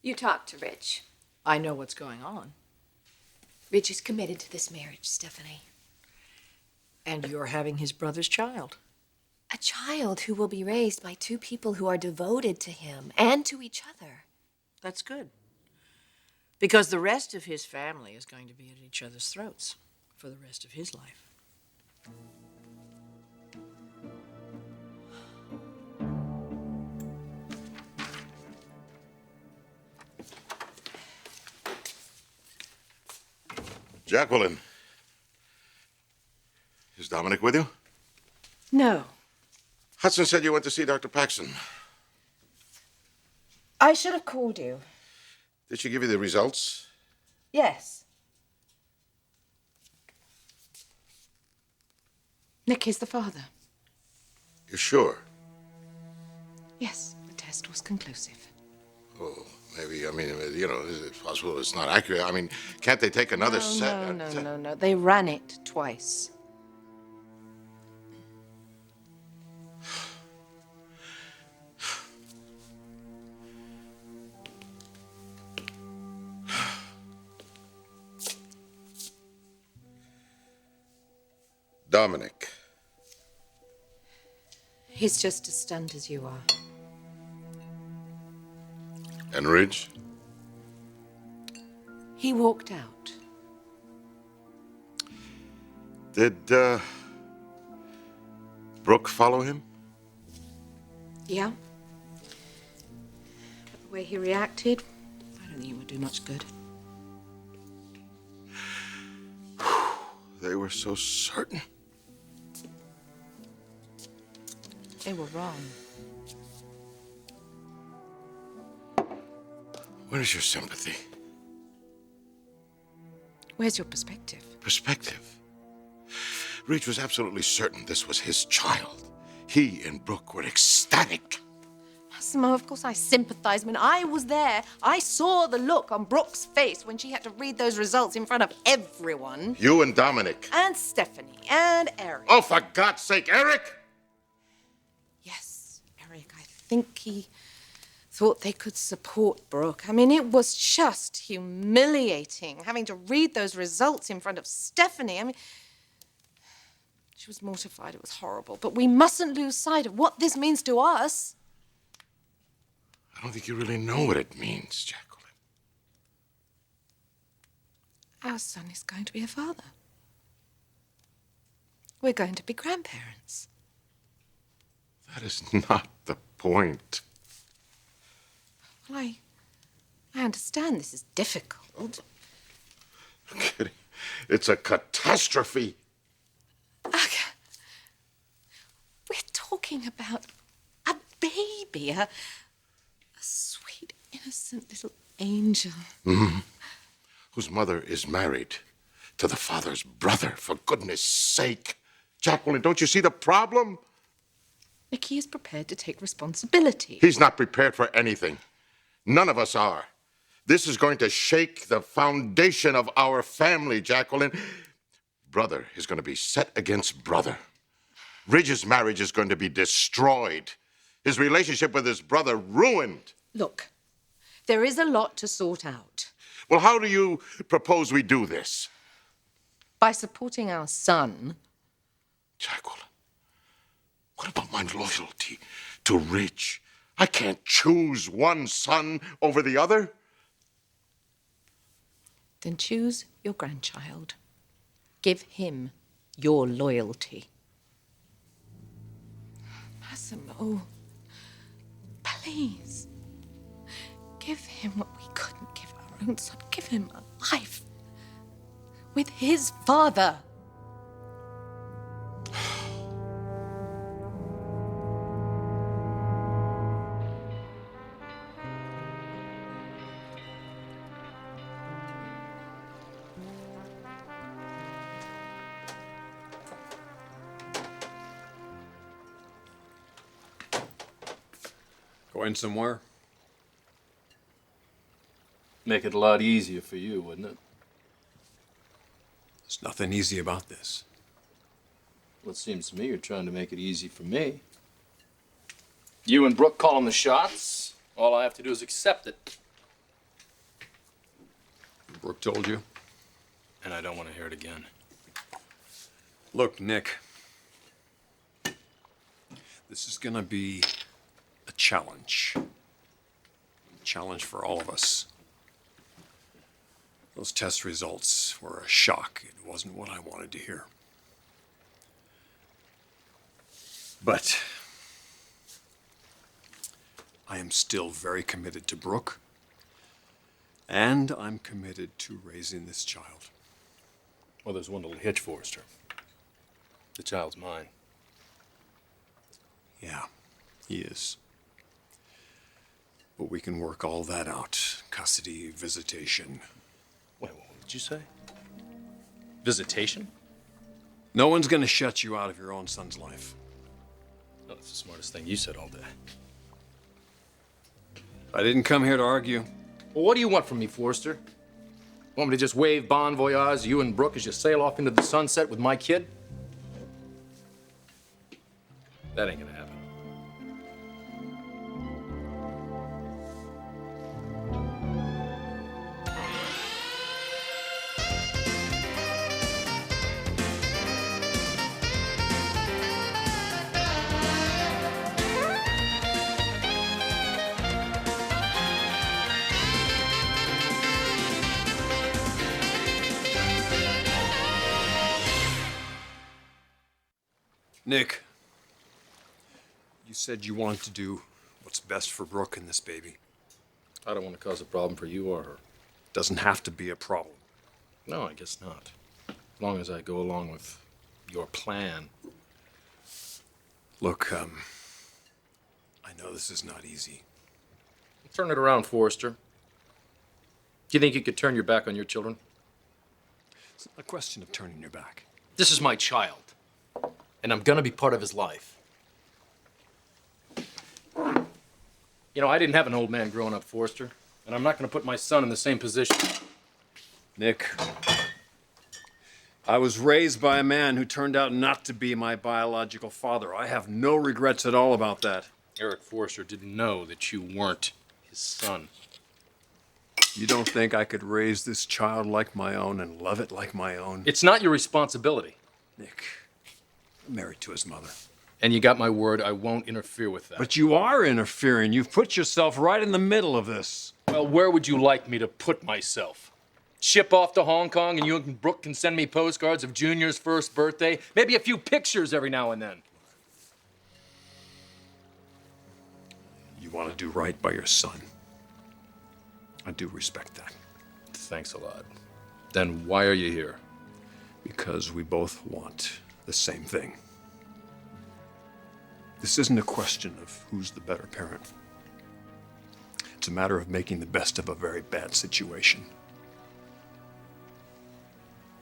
You talk to Rich. I know what's going on. Rich is committed to this marriage, Stephanie. And you're having his brother's child. A child who will be raised by two people who are devoted to him and to each other. That's good. Because the rest of his family is going to be at each other's throats for the rest of his life. Jacqueline. Is Dominic with you? No. Hudson said you went to see Dr. Paxson. I should have called you. Did she give you the results? Yes. Nick is the father. You're sure? Yes, the test was conclusive. Oh, maybe, is it possible it's not accurate? I mean, can't they take another set? No. They ran it twice. Dominic. He's just as stunned as you are. And Ridge? He walked out. Did, Brooke follow him? Yeah? But the way he reacted, I don't think it would do much good. They were so certain. They were wrong. Where's your sympathy? Where's your perspective? Perspective. Ridge was absolutely certain this was his child. He and Brooke were ecstatic. Massimo, of course I sympathize. When I was there, I saw the look on Brooke's face when she had to read those results in front of everyone. You and Dominic. And Stephanie and Eric. Oh, for God's sake, Eric! Yes, Eric, I think he thought they could support Brooke. I mean, it was just humiliating having to read those results in front of Stephanie. I mean, she was mortified. It was horrible. But we mustn't lose sight of what this means to us. I don't think you really know what it means, Jacqueline. Our son is going to be a father. We're going to be grandparents. That is not the point. Well, I understand this is difficult. I'm kidding. It's a catastrophe. We're talking about a baby, a sweet, innocent little angel. Mm-hmm. Whose mother is married to the father's brother, for goodness sake. Jacqueline, don't you see the problem? Nicky is prepared to take responsibility. He's not prepared for anything. None of us are. This is going to shake the foundation of our family, Jacqueline. Brother is going to be set against brother. Ridge's marriage is going to be destroyed. His relationship with his brother ruined. Look, there is a lot to sort out. Well, how do you propose we do this? By supporting our son. Jacqueline, what about my loyalty to Ridge? I can't choose one son over the other. Then choose your grandchild. Give him your loyalty. Massimo, please. Give him what we couldn't give our own son. Give him a life with his father. Going somewhere? Make it a lot easier for you, wouldn't it? There's nothing easy about this. Well, it seems to me you're trying to make it easy for me. You and Brooke calling the shots. All I have to do is accept it. Brooke told you? And I don't want to hear it again. Look, Nick. This is gonna be a challenge. A challenge for all of us. Those test results were a shock. It wasn't what I wanted to hear. But I am still very committed to Brooke, and I'm committed to raising this child. Well, there's one little hitch, Forrester. The child's mine. Yeah, he is. But we can work all that out. Custody, visitation. Wait, what did you say? Visitation? No one's gonna shut you out of your own son's life. No, that's the smartest thing you said all day. I didn't come here to argue. Well, what do you want from me, Forrester? Want me to just wave bon voyage, you and Brooke, as you sail off into the sunset with my kid? That ain't gonna happen. Nick, you said you wanted to do what's best for Brooke and this baby. I don't want to cause a problem for you or her. Doesn't have to be a problem. No, I guess not. As long as I go along with your plan. Look, I know this is not easy. Turn it around, Forrester. Do you think you could turn your back on your children? It's not a question of turning your back. This is my child, and I'm gonna be part of his life. You know, I didn't have an old man growing up, Forrester, and I'm not gonna put my son in the same position. Nick, I was raised by a man who turned out not to be my biological father. I have no regrets at all about that. Eric Forrester didn't know that you weren't his son. You don't think I could raise this child like my own and love it like my own? It's not your responsibility. Nick, I'm married to his mother. And you got my word, I won't interfere with that. But you are interfering. You've put yourself right in the middle of this. Well, where would you like me to put myself? Ship off to Hong Kong and you and Brooke can send me postcards of Junior's first birthday? Maybe a few pictures every now and then. You want to do right by your son. I do respect that. Thanks a lot. Then why are you here? Because we both want the same thing. This isn't a question of who's the better parent. It's a matter of making the best of a very bad situation.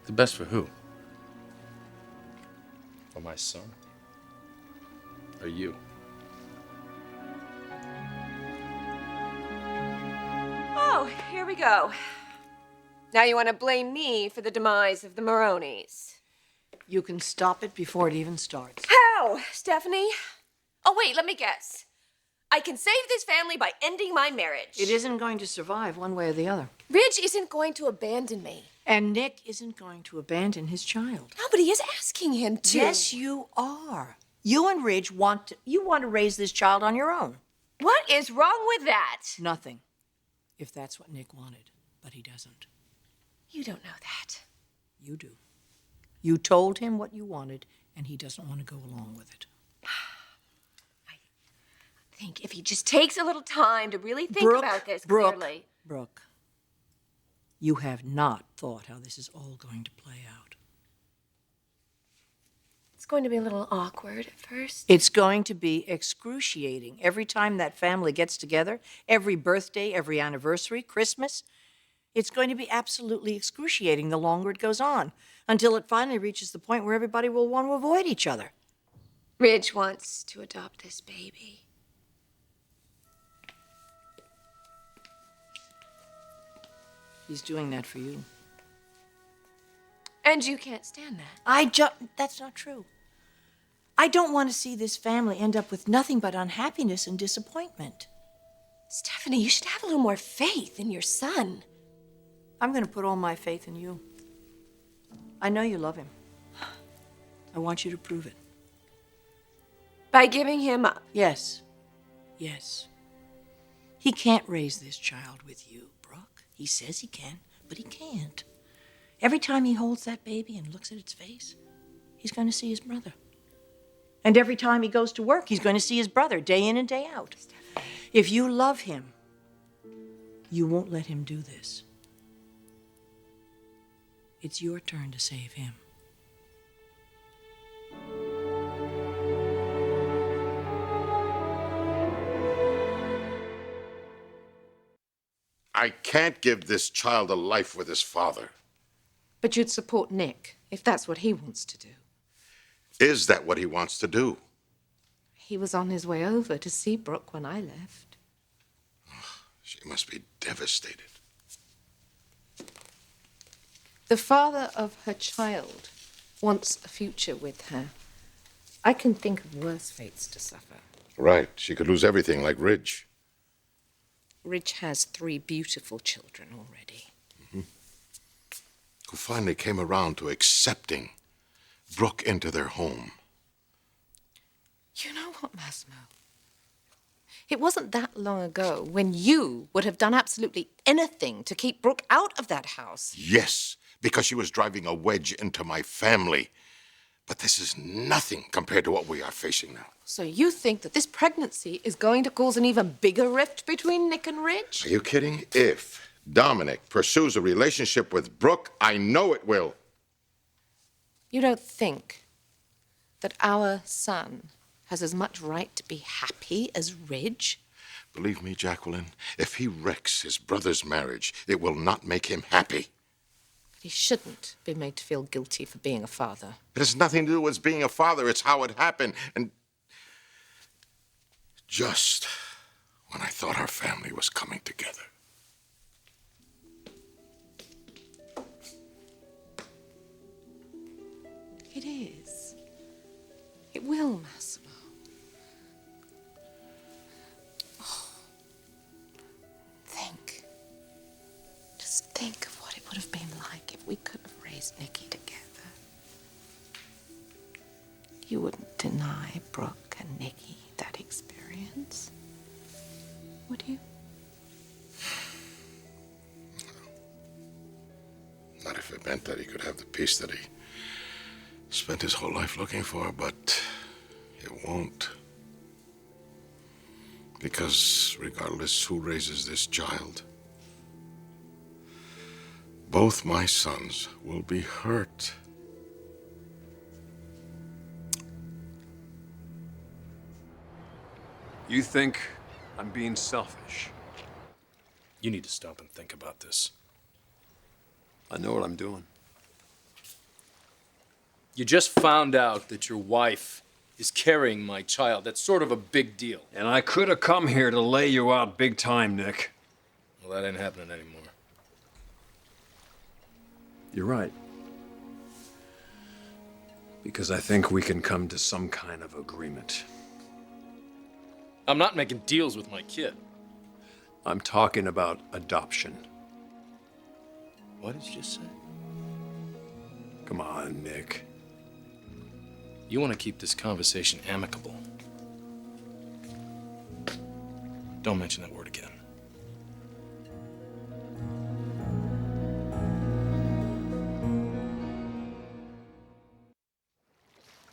The best for who? For my son? Or you? Oh, here we go. Now you want to blame me for the demise of the Maronis. You can stop it before it even starts. How, Stephanie? Oh, wait, let me guess. I can save this family by ending my marriage. It isn't going to survive one way or the other. Ridge isn't going to abandon me. And Nick isn't going to abandon his child. Nobody is asking him to. Yes, you are. You and Ridge want to raise this child on your own. What is wrong with that? Nothing. If that's what Nick wanted, but he doesn't. You don't know that. You do. You told him what you wanted, and he doesn't want to go along with it. I think if he just takes a little time to really think about this clearly. Brooke, you have not thought how this is all going to play out. It's going to be a little awkward at first. It's going to be excruciating. Every time that family gets together, every birthday, every anniversary, Christmas, it's going to be absolutely excruciating the longer it goes on, until it finally reaches the point where everybody will want to avoid each other. Ridge wants to adopt this baby. He's doing that for you. And you can't stand that. That's not true. I don't want to see this family end up with nothing but unhappiness and disappointment. Stephanie, you should have a little more faith in your son. I'm going to put all my faith in you. I know you love him. I want you to prove it. By giving him up. Yes. Yes. He can't raise this child with you, Brooke. He says he can, but he can't. Every time he holds that baby and looks at its face, he's going to see his brother. And every time he goes to work, he's going to see his brother day in and day out. If you love him, you won't let him do this. It's your turn to save him. I can't give this child a life with his father. But you'd support Nick if that's what he wants to do. Is that what he wants to do? He was on his way over to see Brooke when I left. She must be devastated. The father of her child wants a future with her. I can think of worse fates to suffer. Right. She could lose everything like Ridge. Ridge has 3 beautiful children already. Who finally came around to accepting Brooke into their home. You know what, Massimo? It wasn't that long ago when you would have done absolutely anything to keep Brooke out of that house. Yes, because she was driving a wedge into my family. But this is nothing compared to what we are facing now. So you think that this pregnancy is going to cause an even bigger rift between Nick and Ridge? Are you kidding? If Dominic pursues a relationship with Brooke, I know it will. You don't think that our son has as much right to be happy as Ridge? Believe me, Jacqueline, if he wrecks his brother's marriage, it will not make him happy. He shouldn't be made to feel guilty for being a father. It has nothing to do with being a father. It's how it happened. And just when I thought our family was coming together. It is. It will, Massimo. Oh. Think. Just think of what it would have been like if we could have raised Nicky together. You wouldn't deny Brooke and Nicky that experience, would you? Not if it meant that he could have the peace that he spent his whole life looking for, but it won't. Because regardless who raises this child, both my sons will be hurt. You think I'm being selfish? You need to stop and think about this. I know what I'm doing. You just found out that your wife is carrying my child. That's sort of a big deal. And I could have come here to lay you out big time, Nick. Well, that ain't happening anymore. You're right. Because I think we can come to some kind of agreement. I'm not making deals with my kid. I'm talking about adoption. What did you just say? Come on, Nick. You want to keep this conversation amicable. Don't mention that word again.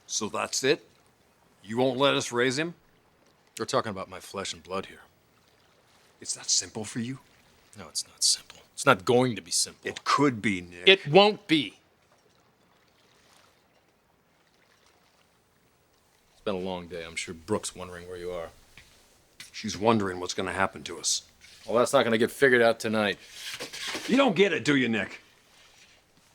So that's it? You won't let us raise him? We're talking about my flesh and blood here. It's that simple for you? No, it's not simple. It's not going to be simple. It could be, Nick. It won't be. It's been a long day. I'm sure Brooke's wondering where you are. She's wondering what's going to happen to us. Well, that's not going to get figured out tonight. You don't get it, do you, Nick?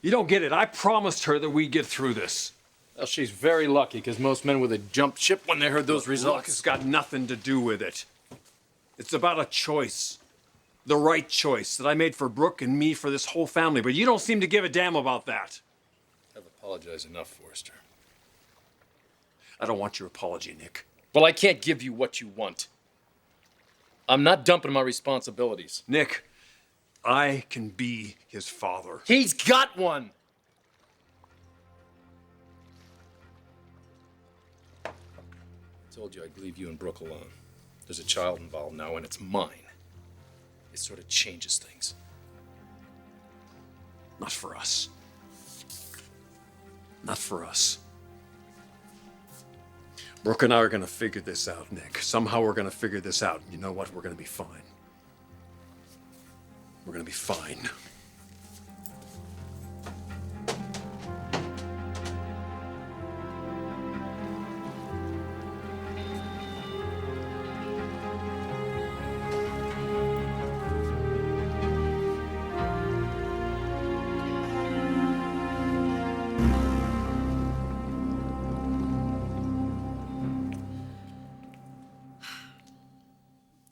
You don't get it. I promised her that we'd get through this. Well, she's very lucky, because most men would have jumped ship when they heard those Luck results. has got nothing to do with it. It's about a choice. The right choice that I made for Brooke and me for this whole family, but you don't seem to give a damn about that. I've apologized enough, Forrester. I don't want your apology, Nick. Well, I can't give you what you want. I'm not dumping my responsibilities. Nick, I can be his father. He's got one! I told you I'd leave you and Brooke alone. There's a child involved now, and it's mine. It sort of changes things. Not for us. Not for us. Brooke and I are gonna figure this out, Nick. Somehow we're gonna figure this out. You know what? We're gonna be fine. We're gonna be fine.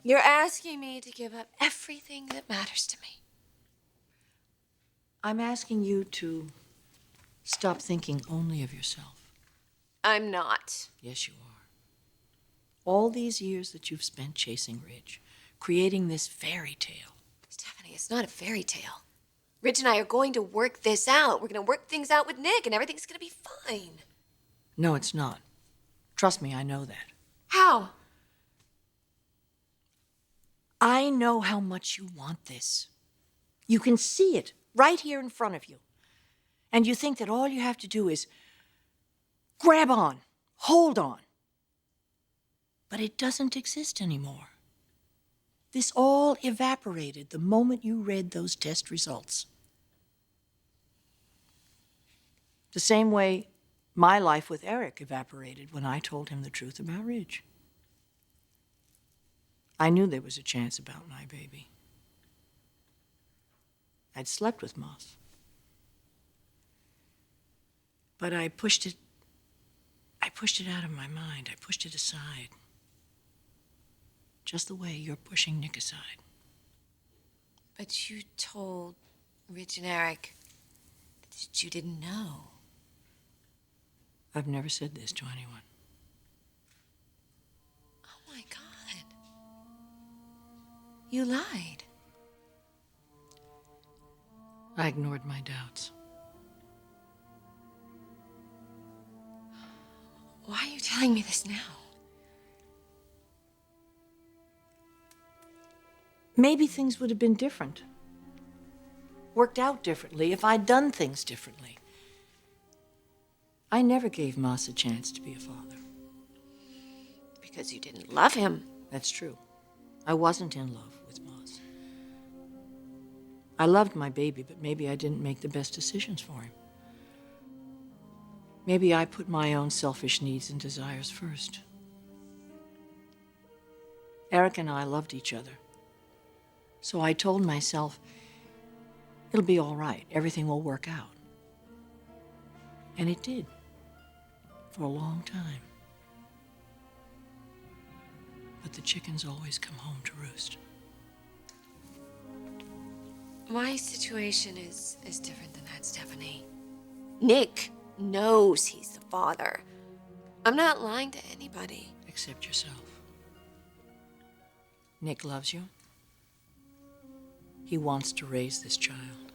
You're asking me to give up everything that matters to me. I'm asking you to stop thinking only of yourself. I'm not. Yes, you are. All these years that you've spent chasing Ridge, creating this fairy tale. Stephanie, it's not a fairy tale. Ridge and I are going to work this out. We're going to work things out with Nick, and everything's going to be fine. No, it's not. Trust me, I know that. How? I know how much you want this. You can see it right here in front of you. And you think that all you have to do is grab on, hold on. But it doesn't exist anymore. This all evaporated the moment you read those test results. The same way my life with Eric evaporated when I told him the truth about Ridge. I knew there was a chance about my baby. I'd slept with Moss. But I pushed it out of my mind. I pushed it aside. Just the way you're pushing Nick aside. But you told Ridge and Eric that you didn't know. I've never said this to anyone. Oh my God. You lied. I ignored my doubts. Why are you telling me this now? Maybe things would have been different. Worked out differently if I'd done things differently. I never gave Moss a chance to be a father. Because you didn't love him. That's true. I wasn't in love with Moss. I loved my baby, but maybe I didn't make the best decisions for him. Maybe I put my own selfish needs and desires first. Eric and I loved each other. So I told myself, it'll be all right. Everything will work out. And it did. For a long time. But the chickens always come home to roost. My situation is different than that, Stephanie. Nick knows he's the father. I'm not lying to anybody. Except yourself. Nick loves you. He wants to raise this child.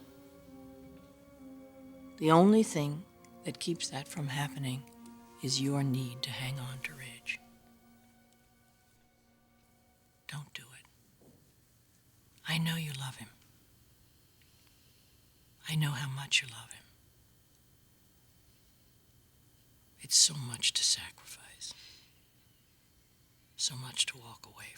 The only thing that keeps that from happening is your need to hang on to Ridge. Don't do it. I know you love him. I know how much you love him. It's so much to sacrifice. So much to walk away